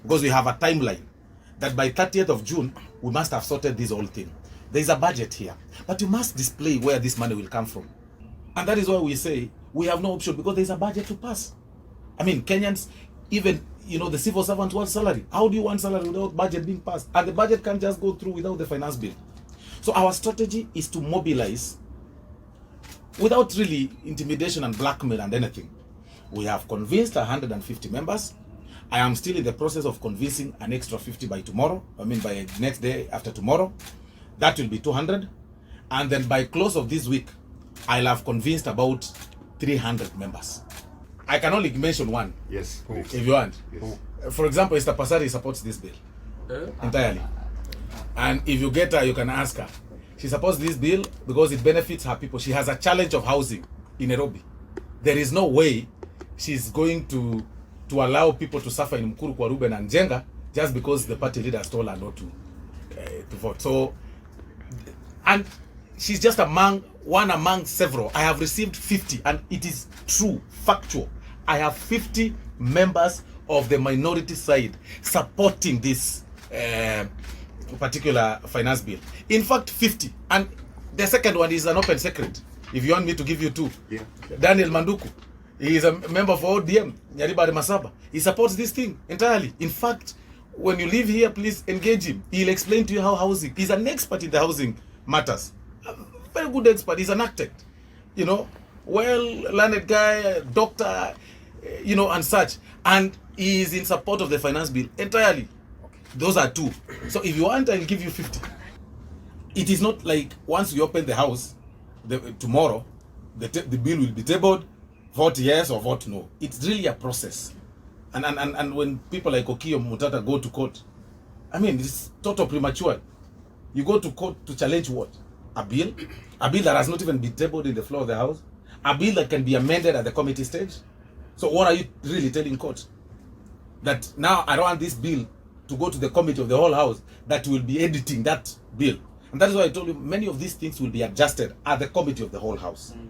because we have a timeline that by 30th of June, we must have sorted this whole thing. There is a budget here, but you must display where this money will come from. And that is why we say we have no option, because there is a budget to pass. I mean, Kenyans, even, the civil servants want salary. How do you want salary without budget being passed? And the budget can't just go through without the finance bill. So our strategy is to mobilize without really intimidation and blackmail and anything. We have convinced 150 members. I am still in the process of convincing an extra 50 by tomorrow. I mean, by next day after tomorrow. That will be 200. And then by close of this week, I'll have convinced about 300 members. I can only mention one. Yes, please. If you want. Yes. For example, Esther Pasari supports this bill entirely. And if you get her, you can ask her. She supports this bill because it benefits her people. She has a challenge of housing in Nairobi. There is no way she's going to allow people to suffer in Mkuru, Ruben and Jenga just because the party leaders told her not to vote. So, and she's just one among several. I have received 50, and it is true, factual. I have 50 members of the minority side supporting this particular finance bill. In fact, 50. And the second one is an open secret. If you want me to give you two. Yeah. Daniel Manduku. He is a member of ODM, Nyaribari Masaba. He supports this thing entirely. In fact, when you live here, please engage him. He'll explain to you how housing. He's an expert in the housing matters. A very good expert. He's an architect. Well-learned guy, doctor, and such. And he is in support of the finance bill entirely. Those are two. So if you want, I'll give you 50. It is not like once we open the house, tomorrow, the bill will be tabled, vote yes or vote no. It's really a process. And when people like Okiyo Mutata go to court, I mean, it's total premature. You go to court to challenge what? A bill? A bill that has not even been tabled in the floor of the house? A bill that can be amended at the committee stage? So what are you really telling court? That now I don't want this bill to go to the committee of the whole house that will be editing that bill. And that is why I told you many of these things will be adjusted at the committee of the whole house.